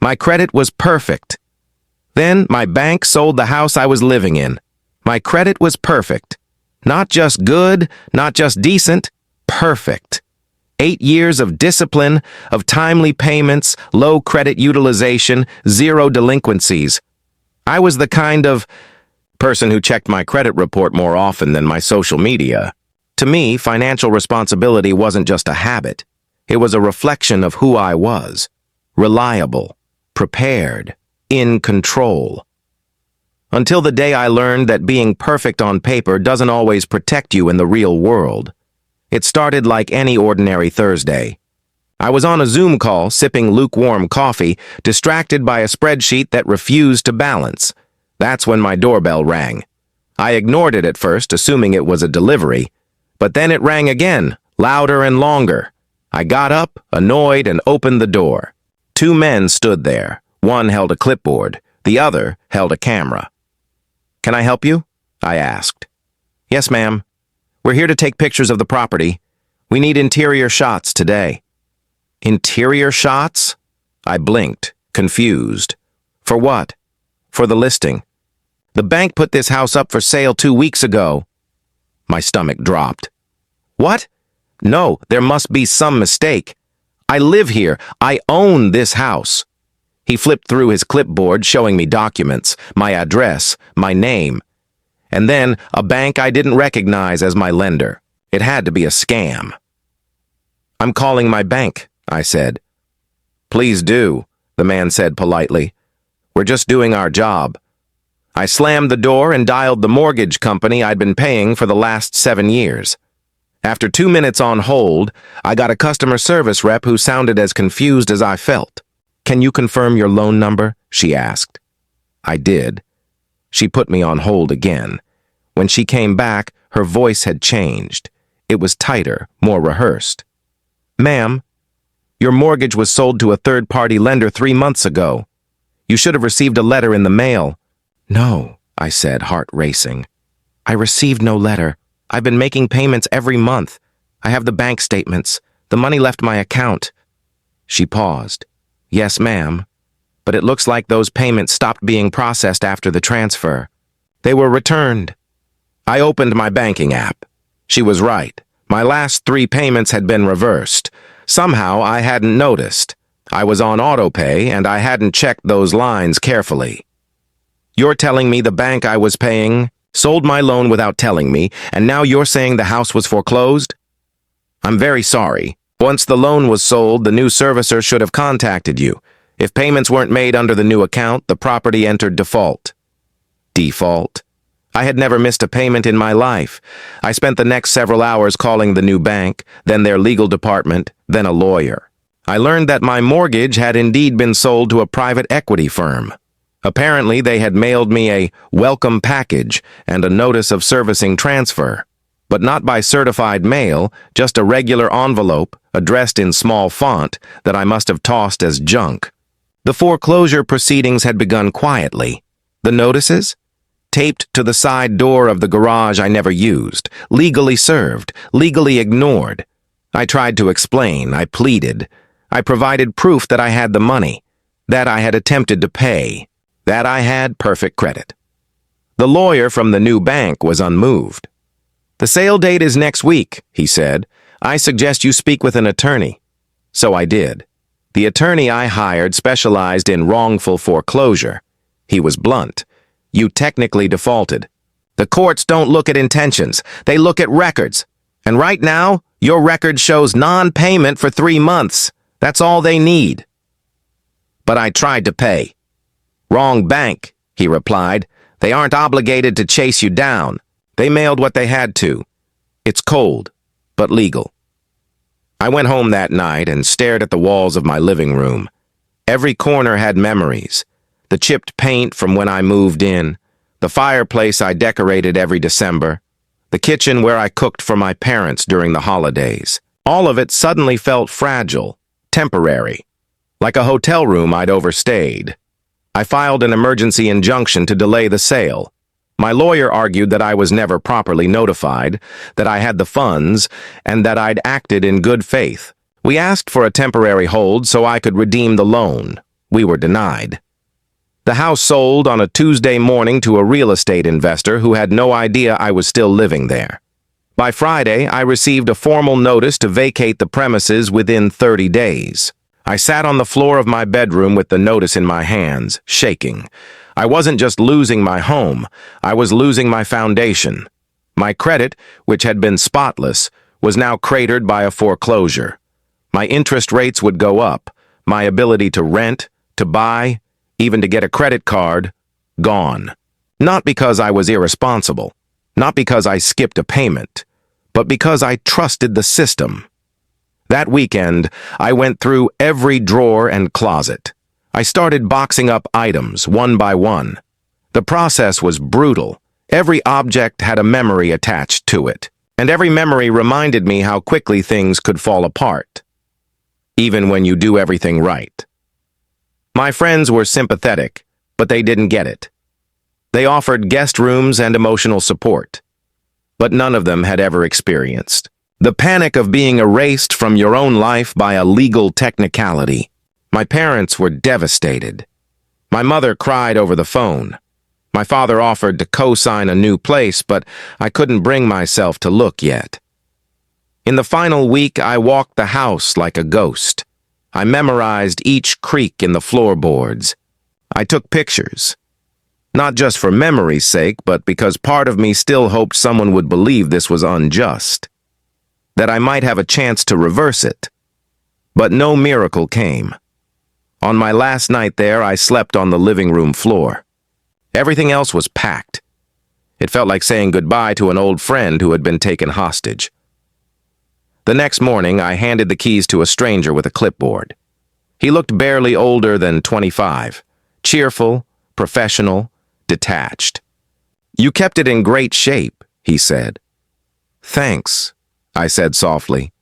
My credit was perfect. Then my bank sold the house I was living in. My credit was perfect. Not just good, not just decent, perfect. 8 years of discipline, of timely payments, low credit utilization, 0 delinquencies. I was the kind of person who checked my credit report more often than my social media. To me, financial responsibility wasn't just a habit. It was a reflection of who I was. Reliable, prepared, in control. Until the day I learned that being perfect on paper doesn't always protect you in the real world. It started like any ordinary Thursday. I was on a Zoom call, sipping lukewarm coffee, distracted by a spreadsheet that refused to balance. That's when my doorbell rang. I ignored it at first, assuming it was a delivery. But then it rang again, louder and longer. I got up, annoyed, and opened the door. 2 men stood there. One held a clipboard. The other held a camera. "Can I help you?" I asked. "Yes, ma'am. We're here to take pictures of the property. We need interior shots today." "Interior shots?" I blinked, confused. "For what?" "For the listing. The bank put this house up for sale 2 weeks ago." My stomach dropped. "What? No, there must be some mistake. I live here. I own this house." He flipped through his clipboard, showing me documents, my address, my name, and then a bank I didn't recognize as my lender. It had to be a scam. "I'm calling my bank," I said. "Please do," the man said politely. "We're just doing our job." I slammed the door and dialed the mortgage company I'd been paying for the last 7 years. After 2 minutes on hold, I got a customer service rep who sounded as confused as I felt. "Can you confirm your loan number?" she asked. I did. She put me on hold again. When she came back, her voice had changed. It was tighter, more rehearsed. "Ma'am, your mortgage was sold to a third-party lender 3 months ago. You should have received a letter in the mail." "No," I said, heart racing. "I received no letter. I've been making payments every month. I have the bank statements. The money left my account." She paused. "Yes, ma'am. But it looks like those payments stopped being processed after the transfer. They were returned." I opened my banking app. She was right. My last 3 payments had been reversed. Somehow I hadn't noticed. I was on autopay and I hadn't checked those lines carefully. "You're telling me the bank I was paying sold my loan without telling me, and now you're saying the house was foreclosed?" "I'm very sorry. Once the loan was sold, the new servicer should have contacted you. If payments weren't made under the new account, the property entered default." Default? I had never missed a payment in my life. I spent the next several hours calling the new bank, then their legal department, then a lawyer. I learned that my mortgage had indeed been sold to a private equity firm. Apparently, they had mailed me a welcome package and a notice of servicing transfer, but not by certified mail, just a regular envelope addressed in small font that I must have tossed as junk. The foreclosure proceedings had begun quietly. The notices? Taped to the side door of the garage I never used, legally served, legally ignored. I tried to explain, I pleaded. I provided proof that I had the money, that I had attempted to pay, that I had perfect credit. The lawyer from the new bank was unmoved. "The sale date is next week," he said. "I suggest you speak with an attorney." So I did. The attorney I hired specialized in wrongful foreclosure. He was blunt. "You technically defaulted. The courts don't look at intentions. They look at records. And right now, your record shows non-payment for 3 months. That's all they need." But I tried to pay. "Wrong bank," he replied. "They aren't obligated to chase you down. They mailed what they had to. It's cold, but legal." I went home that night and stared at the walls of my living room. Every corner had memories. The chipped paint from when I moved in, the fireplace I decorated every December, the kitchen where I cooked for my parents during the holidays. All of it suddenly felt fragile, temporary, like a hotel room I'd overstayed. I filed an emergency injunction to delay the sale. My lawyer argued that I was never properly notified, that I had the funds, and that I'd acted in good faith. We asked for a temporary hold so I could redeem the loan. we were denied. The house sold on a Tuesday morning to a real estate investor who had no idea I was still living there. By Friday, I received a formal notice to vacate the premises within 30 days. I sat on the floor of my bedroom with the notice in my hands, shaking. I wasn't just losing my home, I was losing my foundation. My credit, which had been spotless, was now cratered by a foreclosure. My interest rates would go up, my ability to rent, to buy, even to get a credit card, gone. Not because I was irresponsible, not because I skipped a payment, but because I trusted the system. That weekend, I went through every drawer and closet. I started boxing up items one by one. The process was brutal. Every object had a memory attached to it, and every memory reminded me how quickly things could fall apart, even when you do everything right. My friends were sympathetic, but they didn't get it. They offered guest rooms and emotional support, but none of them had ever experienced the panic of being erased from your own life by a legal technicality. My parents were devastated. My mother cried over the phone. My father offered to co-sign a new place, but I couldn't bring myself to look yet. In the final week, I walked the house like a ghost. I memorized each creak in the floorboards. I took pictures. Not just for memory's sake, but because part of me still hoped someone would believe this was unjust, that I might have a chance to reverse it. But no miracle came. On my last night there, I slept on the living room floor. Everything else was packed. It felt like saying goodbye to an old friend who had been taken hostage. The next morning, I handed the keys to a stranger with a clipboard. He looked barely older than 25, cheerful, professional, detached. "You kept it in great shape," he said. "Thanks," I said softly,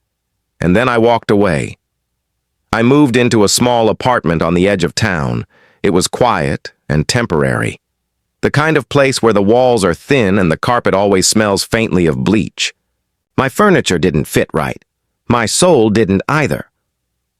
and then I walked away. I moved into a small apartment on the edge of town. It was quiet and temporary. The kind of place where the walls are thin and the carpet always smells faintly of bleach. My furniture didn't fit right. My soul didn't either.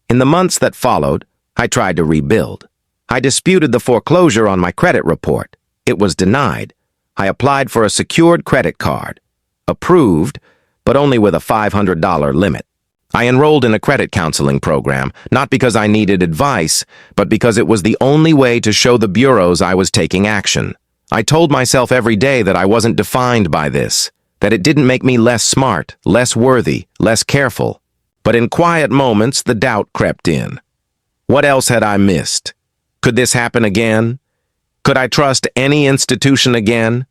In the months that followed, I tried to rebuild. I disputed the foreclosure on my credit report. It was denied. I applied for a secured credit card. Approved, but only with a $500 limit. I enrolled in a credit counseling program, not because I needed advice, but because it was the only way to show the bureaus I was taking action. I told myself every day that I wasn't defined by this, that it didn't make me less smart, less worthy, less careful. But in quiet moments, the doubt crept in. What else had I missed? Could this happen again? Could I trust any institution again?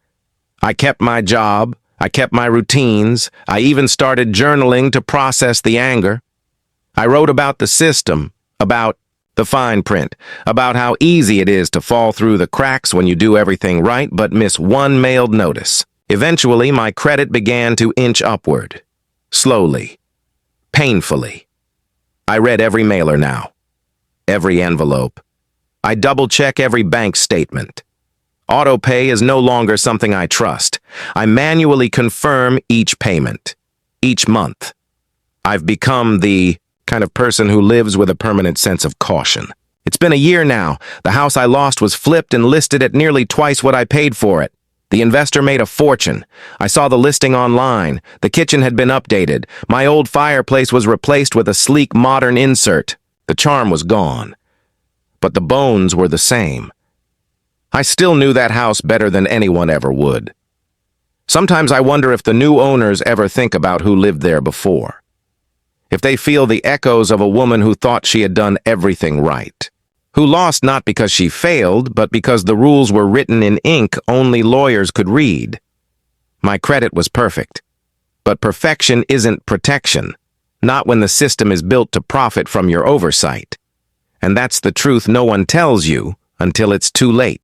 I kept my job. I kept my routines. I even started journaling to process the anger. I wrote about the system, about the fine print, about how easy it is to fall through the cracks when you do everything right but miss one mailed notice. Eventually, my credit began to inch upward. Slowly. Painfully. I read every mailer now. Every envelope. I double-check every bank statement. Autopay is no longer something I trust. I manually confirm each payment, each month. I've become the kind of person who lives with a permanent sense of caution. It's been a year now. The house I lost was flipped and listed at nearly twice what I paid for it. The investor made a fortune. I saw the listing online. The kitchen had been updated. My old fireplace was replaced with a sleek modern insert. The charm was gone. But the bones were the same. I still knew that house better than anyone ever would. Sometimes I wonder if the new owners ever think about who lived there before. If they feel the echoes of a woman who thought she had done everything right. Who lost not because she failed, but because the rules were written in ink only lawyers could read. My credit was perfect. But perfection isn't protection, not when the system is built to profit from your oversight. And that's the truth no one tells you until it's too late.